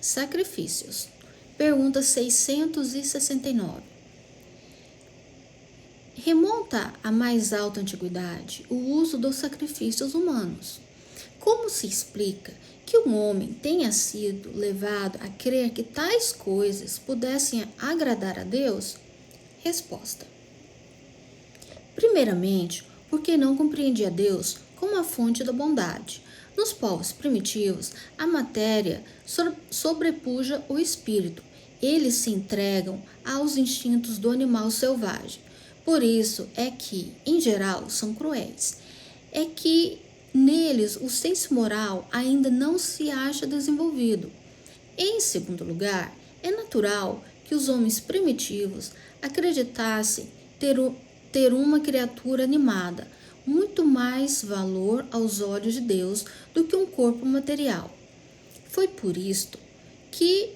Sacrifícios. Pergunta 669. Remonta à mais alta antiguidade o uso dos sacrifícios humanos. Como se explica que um homem tenha sido levado a crer que tais coisas pudessem agradar a Deus? Resposta. Primeiramente, porque não compreendia Deus como a fonte da bondade. Nos povos primitivos, a matéria sobrepuja o espírito. Eles se entregam aos instintos do animal selvagem. Por isso é que, em geral, são cruéis. É que neles o senso moral ainda não se acha desenvolvido. Em segundo lugar, é natural que os homens primitivos acreditassem ter uma criatura animada muito mais valor aos olhos de Deus do que um corpo material. Foi por isto que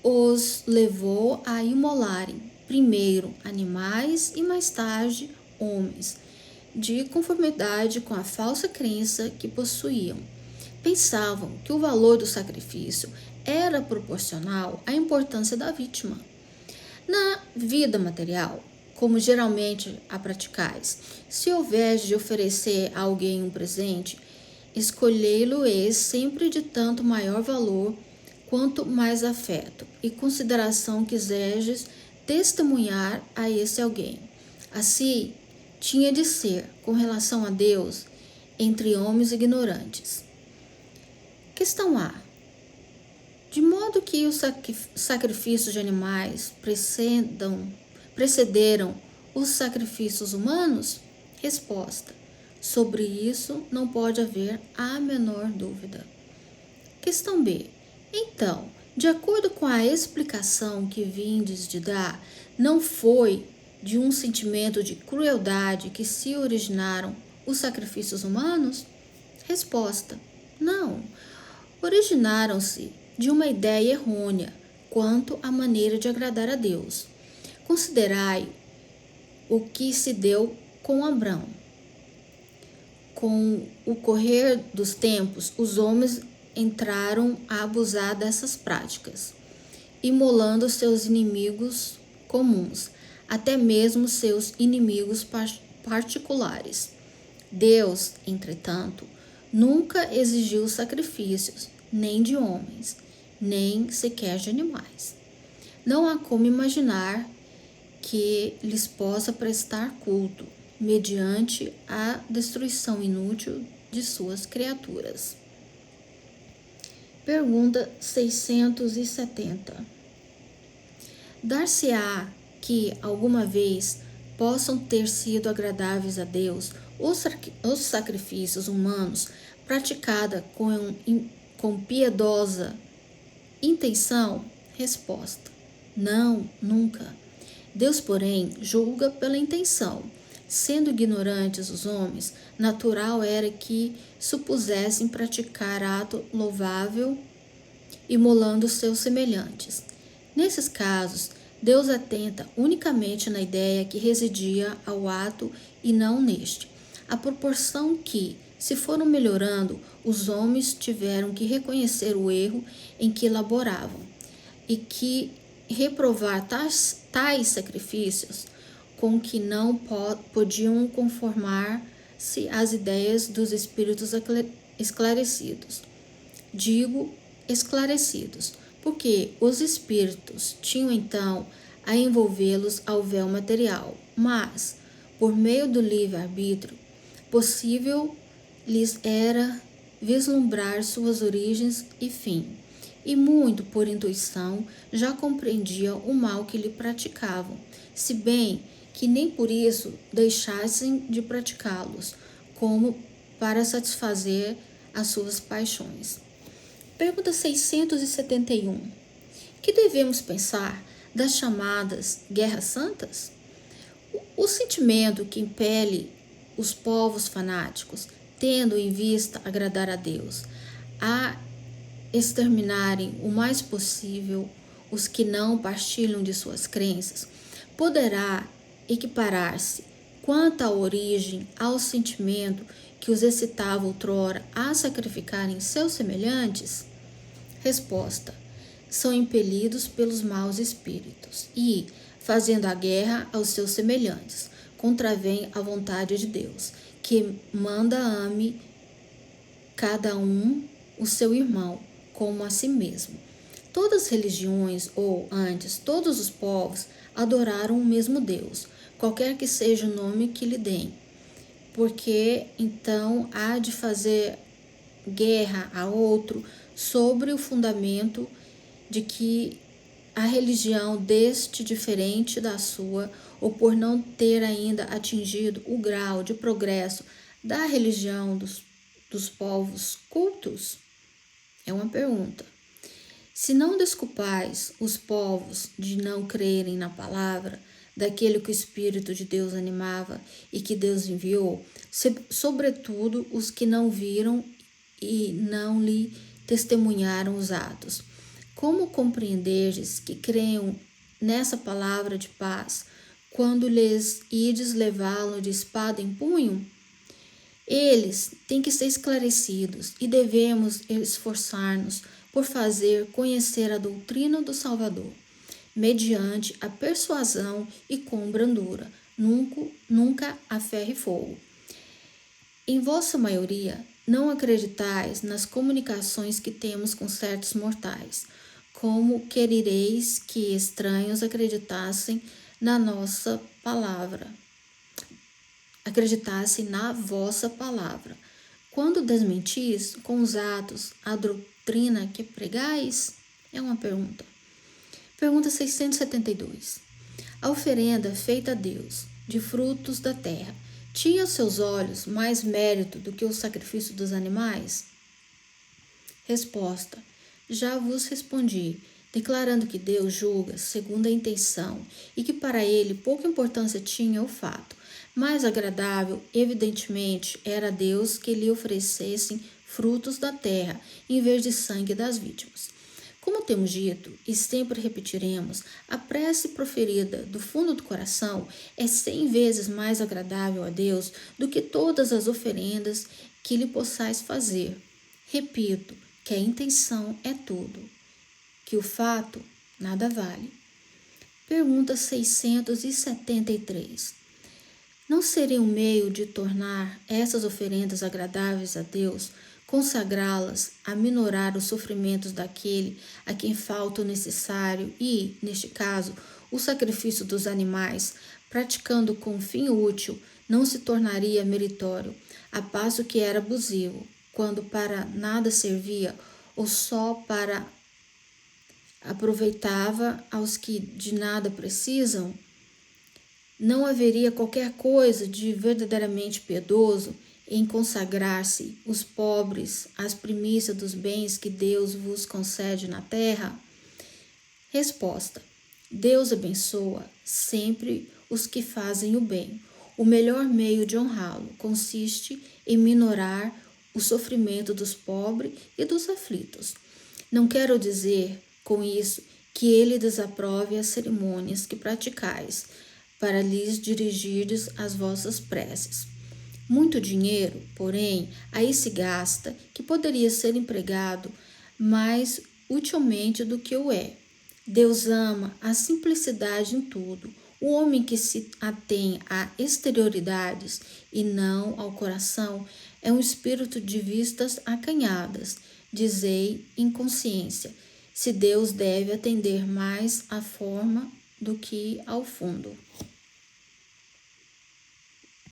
os levou a imolarem primeiro animais e mais tarde homens, de conformidade com a falsa crença que possuíam. Pensavam que o valor do sacrifício era proporcional à importância da vítima. Na vida material, como geralmente a praticais, se houver de oferecer a alguém um presente, escolhê-lo-ês sempre de tanto maior valor quanto mais afeto e consideração quiserdes testemunhar a esse alguém. Assim, tinha de ser, com relação a Deus, entre homens ignorantes. Questão A. De modo que os sacrifícios de animais precederam os sacrifícios humanos? Resposta. Sobre isso não pode haver a menor dúvida. Questão B. Então, de acordo com a explicação que vindes de dar, não foi de um sentimento de crueldade que se originaram os sacrifícios humanos? Resposta. Não. Originaram-se de uma ideia errônea quanto à maneira de agradar a Deus. Considerai o que se deu com Abrão. Com o correr dos tempos, os homens entraram a abusar dessas práticas, imolando seus inimigos comuns, até mesmo seus inimigos particulares. Deus, entretanto, nunca exigiu sacrifícios, nem de homens, nem sequer de animais. Não há como imaginar que lhes possa prestar culto, mediante a destruição inútil de suas criaturas. Pergunta 670. Dar-se-á que alguma vez possam ter sido agradáveis a Deus os sacrifícios humanos praticados com piedosa intenção? Resposta. Não, nunca. Deus, porém, julga pela intenção. Sendo ignorantes os homens, natural era que supusessem praticar ato louvável, imolando seus semelhantes. Nesses casos, Deus atenta unicamente na ideia que residia ao ato e não neste. À proporção que, se foram melhorando, os homens tiveram que reconhecer o erro em que laboravam e que reprovar tais sacrifícios com que não podiam conformar-se às ideias dos espíritos esclarecidos. Digo esclarecidos, porque os espíritos tinham então a envolvê-los ao véu material, mas, por meio do livre-arbítrio, possível lhes era vislumbrar suas origens e fim, e muito por intuição já compreendiam o mal que lhe praticavam, se bem que nem por isso deixassem de praticá-los, como para satisfazer as suas paixões. Pergunta 671. Que devemos pensar das chamadas guerras santas? O sentimento que impele os povos fanáticos, tendo em vista agradar a Deus, a exterminarem o mais possível os que não partilham de suas crenças, poderá equiparar-se, quanto à origem, ao sentimento que os excitava outrora a sacrificarem seus semelhantes? Resposta: são impelidos pelos maus espíritos e, fazendo a guerra aos seus semelhantes, contravêm a vontade de Deus, que manda ame cada um o seu irmão como a si mesmo. Todas as religiões, ou antes, todos os povos, adoraram o mesmo Deus, qualquer que seja o nome que lhe deem, porque então há de fazer guerra a outro sobre o fundamento de que a religião deste diferente da sua, ou por não ter ainda atingido o grau de progresso da religião dos povos cultos? É uma pergunta. Se não desculpais os povos de não crerem na palavra daquele que o Espírito de Deus animava e que Deus enviou, sobretudo os que não viram e não lhe testemunharam os atos. Como compreenderdes que creiam nessa palavra de paz, quando lhes ides levá-lo de espada em punho? Eles têm que ser esclarecidos e devemos esforçar-nos por fazer conhecer a doutrina do Salvador, mediante a persuasão e com brandura, nunca a ferro e fogo. Em vossa maioria, não acreditais nas comunicações que temos com certos mortais, como querereis que estranhos acreditassem na nossa palavra. Acreditassem na vossa palavra. Quando desmentis com os atos a doutrina que pregais? É uma pergunta. Pergunta 672. A oferenda feita a Deus, de frutos da terra, tinha aos seus olhos mais mérito do que o sacrifício dos animais? Resposta: já vos respondi, declarando que Deus julga segundo a intenção e que para ele pouca importância tinha o fato. Mais agradável, evidentemente, era a Deus que lhe oferecessem frutos da terra, em vez de sangue das vítimas. Como temos dito e sempre repetiremos, a prece proferida do fundo do coração é 100 vezes mais agradável a Deus do que todas as oferendas que lhe possais fazer. Repito que a intenção é tudo, que o fato nada vale. Pergunta 673. Não seria um meio de tornar essas oferendas agradáveis a Deus, consagrá-las a minorar os sofrimentos daquele a quem falta o necessário e, neste caso, o sacrifício dos animais, praticando com fim útil, não se tornaria meritório, a passo que era abusivo, quando para nada servia ou só para aproveitava aos que de nada precisam? Não haveria qualquer coisa de verdadeiramente piedoso em consagrar-se os pobres às primícias dos bens que Deus vos concede na terra? Resposta: Deus abençoa sempre os que fazem o bem. O melhor meio de honrá-lo consiste em minorar o sofrimento dos pobres e dos aflitos. Não quero dizer com isso que ele desaprove as cerimônias que praticais, para lhes dirigirdes as vossas preces. Muito dinheiro, porém, aí se gasta, que poderia ser empregado mais utilmente do que o é. Deus ama a simplicidade em tudo. O homem que se atém a exterioridades e não ao coração é um espírito de vistas acanhadas. Dizei em consciência, se Deus deve atender mais à forma do que ao fundo.